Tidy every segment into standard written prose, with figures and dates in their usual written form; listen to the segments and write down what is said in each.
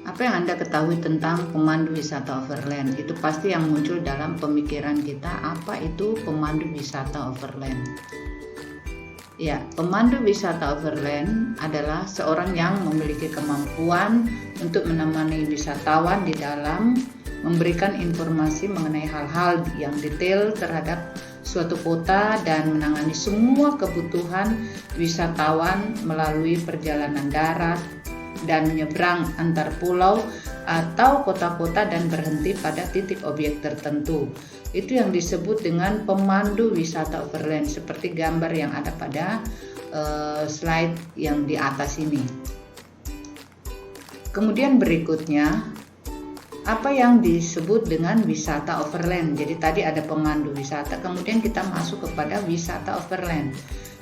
Apa yang Anda ketahui tentang pemandu wisata overland? Itu pasti yang muncul dalam pemikiran kita, apa itu pemandu wisata overland? Ya, pemandu wisata overland adalah seorang yang memiliki kemampuan untuk menemani wisatawan di dalam memberikan informasi mengenai hal-hal yang detail terhadap suatu kota dan menangani semua kebutuhan wisatawan melalui perjalanan darat dan menyeberang antar pulau atau kota-kota dan berhenti pada titik objek tertentu. Itu yang disebut dengan pemandu wisata overland, seperti gambar yang ada pada slide yang di atas ini. Kemudian berikutnya, apa yang disebut dengan wisata overland? Jadi tadi ada pemandu wisata, kemudian kita masuk kepada wisata overland.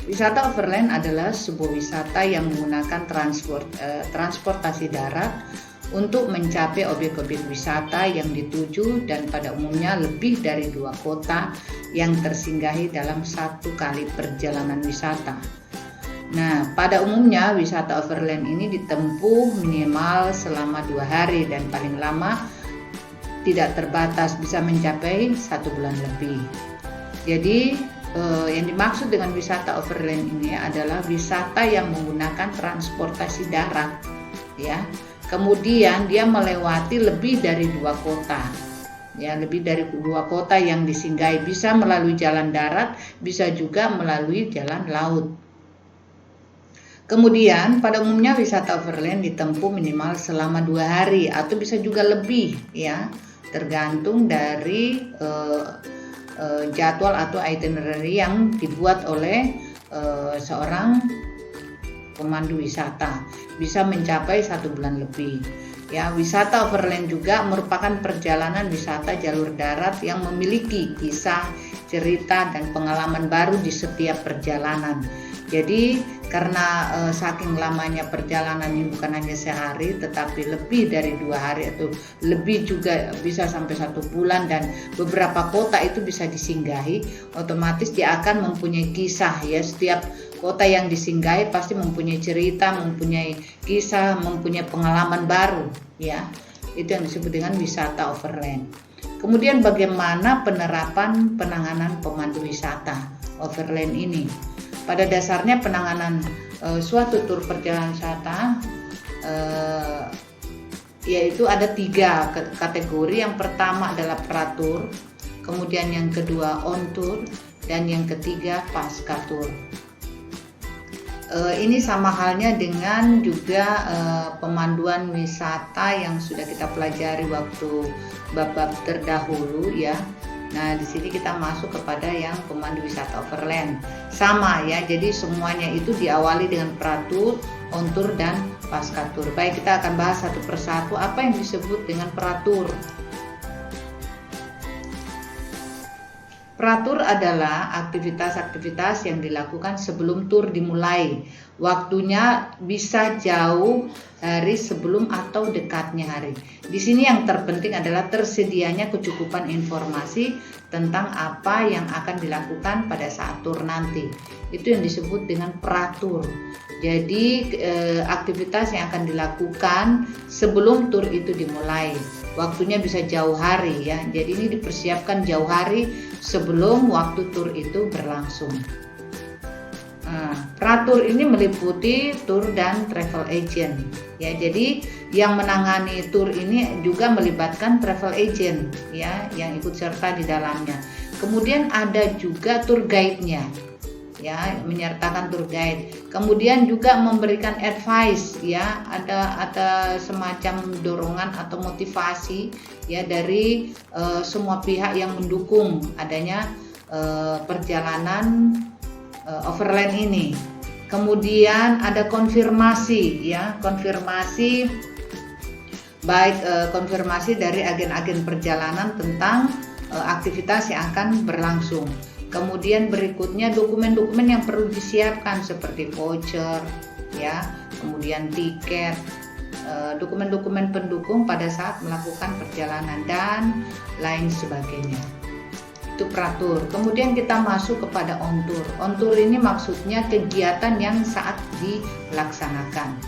Wisata overland adalah sebuah wisata yang menggunakan transportasi darat untuk mencapai objek-objek wisata yang dituju, dan pada umumnya lebih dari 2 kota yang tersinggahi dalam satu kali perjalanan wisata. Nah, pada umumnya wisata overland ini ditempuh minimal selama 2 hari dan paling lama tidak terbatas bisa mencapai 1 bulan lebih. Jadi yang dimaksud dengan wisata overland ini adalah wisata yang menggunakan transportasi darat, ya. Kemudian dia melewati lebih dari 2 kota. Ya, lebih dari 2 kota yang disinggahi, bisa melalui jalan darat, bisa juga melalui jalan laut. Kemudian pada umumnya wisata overland ditempuh minimal selama 2 hari atau bisa juga lebih, ya, tergantung dari jadwal atau itinerary yang dibuat oleh seorang pemandu wisata, bisa mencapai 1 bulan lebih. Ya, wisata overland juga merupakan perjalanan wisata jalur darat yang memiliki kisah, cerita, dan pengalaman baru di setiap perjalanan. Jadi karena saking lamanya perjalanan ini bukan hanya sehari tetapi lebih dari 2 hari atau lebih juga bisa sampai 1 bulan, dan beberapa kota itu bisa disinggahi, otomatis dia akan mempunyai kisah, ya. Setiap kota yang disinggahi pasti mempunyai cerita, mempunyai kisah, mempunyai pengalaman baru, ya. Itu yang disebut dengan wisata overland. Kemudian bagaimana penanganan pemandu wisata overland ini? Pada dasarnya penanganan suatu tur perjalanan wisata yaitu ada 3 kategori. Yang pertama adalah pratur, kemudian yang kedua on tour, dan yang ketiga pasca tour. Ini sama halnya dengan juga pemanduan wisata yang sudah kita pelajari waktu bab-bab terdahulu, ya. Nah, di sini kita masuk kepada yang pemandu wisata overland. Sama, ya. Jadi semuanya itu diawali dengan pratur, on tour, dan pasca tour. Baik, kita akan bahas satu persatu apa yang disebut dengan pratur. Pratur adalah aktivitas-aktivitas yang dilakukan sebelum tur dimulai. Waktunya bisa jauh hari sebelum atau dekatnya hari. Di sini yang terpenting adalah tersedianya kecukupan informasi tentang apa yang akan dilakukan pada saat tur nanti. Itu yang disebut dengan pratur. Jadi aktivitas yang akan dilakukan sebelum tur itu dimulai. Waktunya bisa jauh hari, ya. Jadi ini dipersiapkan jauh hari sebelum waktu tur itu berlangsung. Pratur ini meliputi tour dan travel agent, ya. Jadi yang menangani tour ini juga melibatkan travel agent, ya, yang ikut serta di dalamnya. Kemudian ada juga tour guide-nya, ya, menyertakan tour guide. Kemudian juga memberikan advice, ya, ada semacam dorongan atau motivasi, ya, dari semua pihak yang mendukung adanya perjalanan overland ini. Kemudian ada konfirmasi, ya, konfirmasi dari agen-agen perjalanan tentang aktivitas yang akan berlangsung. Kemudian berikutnya dokumen-dokumen yang perlu disiapkan seperti voucher, ya, kemudian tiket, dokumen-dokumen pendukung pada saat melakukan perjalanan dan lain sebagainya. Itu pratur. Kemudian kita masuk kepada on tour. On tour ini maksudnya kegiatan yang saat dilaksanakan.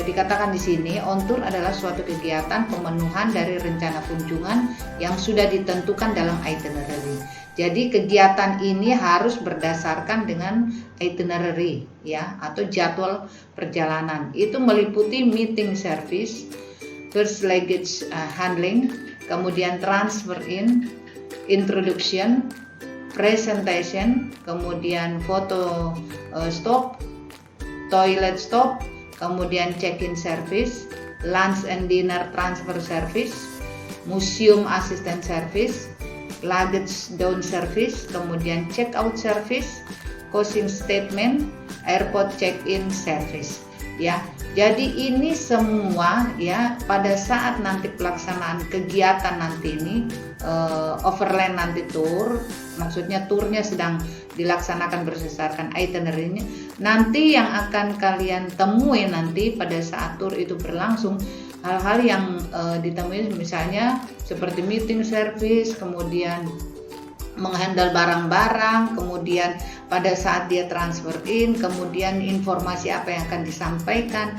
dikatakan di sini, on tour adalah suatu kegiatan pemenuhan dari rencana kunjungan yang sudah ditentukan dalam itinerary. Jadi kegiatan ini harus berdasarkan dengan itinerary ya, atau jadwal perjalanan. Itu meliputi meeting service, first luggage handling, kemudian transfer in, introduction, presentation, kemudian photo stop, toilet stop, kemudian check-in service, lunch and dinner transfer service, museum assistant service, luggage down service, kemudian check-out service, closing statement, airport check-in service. Ya, jadi ini semua ya pada saat nanti pelaksanaan kegiatan nanti ini overland nanti tour, maksudnya turnya sedang dilaksanakan berdasarkan itinerary-nya. Nanti yang akan kalian temui nanti pada saat tur itu berlangsung, hal-hal yang ditemui misalnya seperti meeting service, kemudian menghandle barang-barang, kemudian pada saat dia transfer in, kemudian informasi apa yang akan disampaikan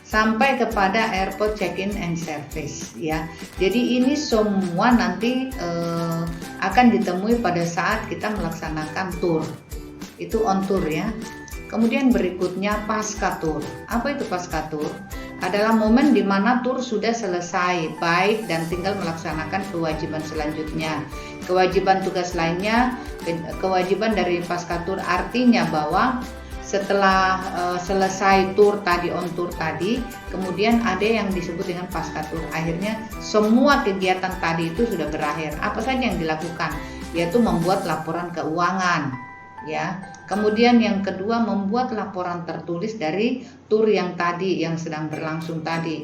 sampai kepada airport check-in and service ya. Jadi ini semua nanti akan ditemui pada saat kita melaksanakan tour. Itu on tour ya. Kemudian berikutnya pasca tour. Apa itu pasca tour? Adalah momen di mana tur sudah selesai baik dan tinggal melaksanakan kewajiban selanjutnya. Kewajiban tugas lainnya, kewajiban dari pasca tour artinya bahwa setelah selesai tour tadi, on tour tadi, kemudian ada yang disebut dengan pasca tour. Akhirnya semua kegiatan tadi itu sudah berakhir. Apa saja yang dilakukan? Yaitu membuat laporan keuangan ya. Kemudian yang kedua, membuat laporan tertulis dari tur yang tadi, yang sedang berlangsung tadi.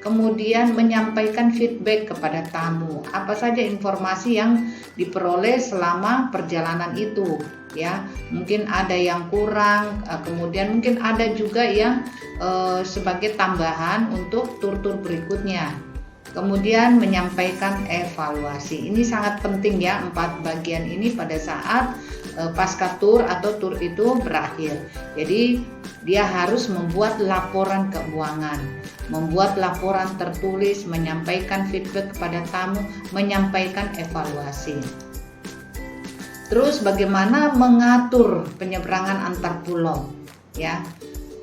Kemudian menyampaikan feedback kepada tamu, apa saja informasi yang diperoleh selama perjalanan itu ya. Mungkin ada yang kurang, kemudian mungkin ada juga yang sebagai tambahan untuk tur-tur berikutnya. Kemudian menyampaikan evaluasi. Ini sangat penting ya, 4 bagian ini pada saat pasca tur atau tur itu berakhir. Jadi dia harus membuat laporan keuangan, membuat laporan tertulis, menyampaikan feedback kepada tamu, menyampaikan evaluasi. Terus bagaimana mengatur penyeberangan antar pulau ya.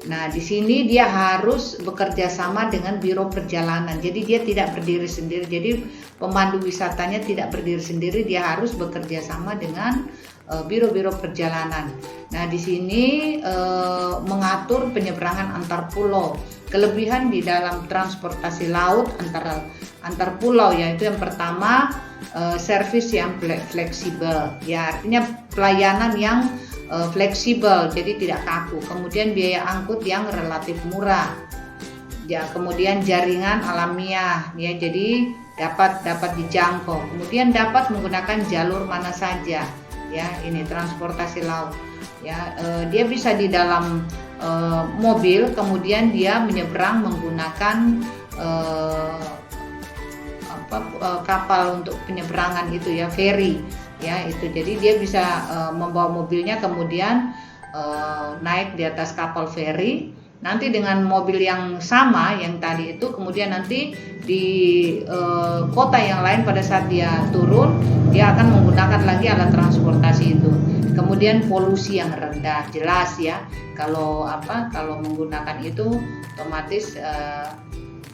Nah, di sini dia harus bekerja sama dengan biro perjalanan. Jadi dia tidak berdiri sendiri. Jadi pemandu wisatanya tidak berdiri sendiri, dia harus bekerja sama dengan biro-biro perjalanan. Nah, di sini mengatur penyeberangan antar pulau. Kelebihan di dalam transportasi laut antar pulau yaitu yang pertama servis yang fleksibel. Ya, artinya pelayanan yang fleksibel, jadi tidak kaku. Kemudian biaya angkut yang relatif murah. Ya, kemudian jaringan alamiah ya, jadi dapat dijangkau. Kemudian dapat menggunakan jalur mana saja. Ya, ini transportasi laut. Ya, dia bisa di dalam mobil, kemudian dia menyeberang menggunakan kapal untuk penyeberangan itu ya, ferry. Ya, itu jadi dia bisa membawa mobilnya, kemudian naik di atas kapal feri, nanti dengan mobil yang sama yang tadi itu, kemudian nanti di kota yang lain pada saat dia turun, dia akan menggunakan lagi alat transportasi itu. Kemudian polusi yang rendah, jelas ya, kalau menggunakan itu otomatis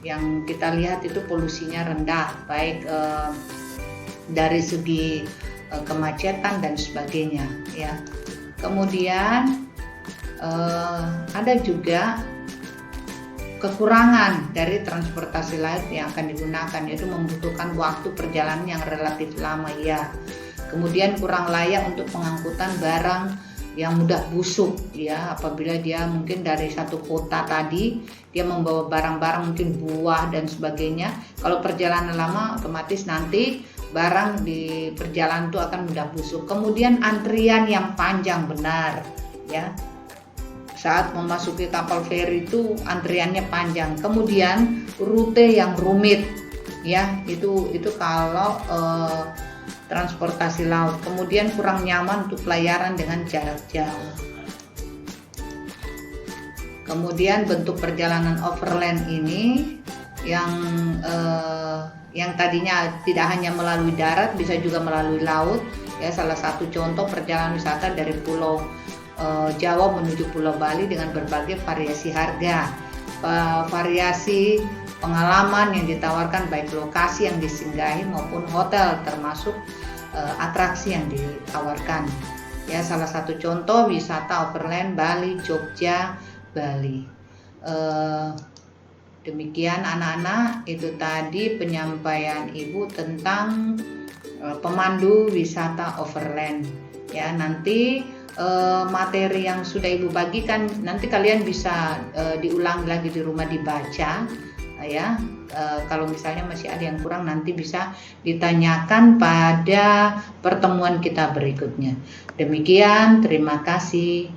yang kita lihat itu polusinya rendah, baik dari segi kemacetan dan sebagainya ya. Kemudian ada juga kekurangan dari transportasi laut yang akan digunakan, yaitu membutuhkan waktu perjalanan yang relatif lama ya. Kemudian kurang layak untuk pengangkutan barang yang mudah busuk ya, apabila dia mungkin dari satu kota tadi dia membawa barang-barang mungkin buah dan sebagainya. Kalau perjalanan lama otomatis nanti barang di perjalanan itu akan mudah busuk. Kemudian antrian yang panjang, benar ya. Saat memasuki kapal feri itu antriannya panjang. Kemudian rute yang rumit ya, itu kalau transportasi laut. Kemudian kurang nyaman untuk pelayaran dengan jarak jauh. Kemudian bentuk perjalanan overland ini yang tadinya tidak hanya melalui darat, bisa juga melalui laut. Ya, salah satu contoh perjalanan wisata dari Pulau Jawa menuju Pulau Bali dengan berbagai variasi harga, variasi pengalaman yang ditawarkan, baik lokasi yang disinggahi maupun hotel, termasuk atraksi yang ditawarkan. Ya, salah satu contoh wisata overland Bali, Jogja, Bali. Demikian anak-anak, itu tadi penyampaian Ibu tentang pemandu wisata overland. Ya, nanti materi yang sudah Ibu bagikan nanti kalian bisa diulang lagi di rumah, dibaca. Ya, kalau misalnya masih ada yang kurang nanti bisa ditanyakan pada pertemuan kita berikutnya. Demikian, terima kasih.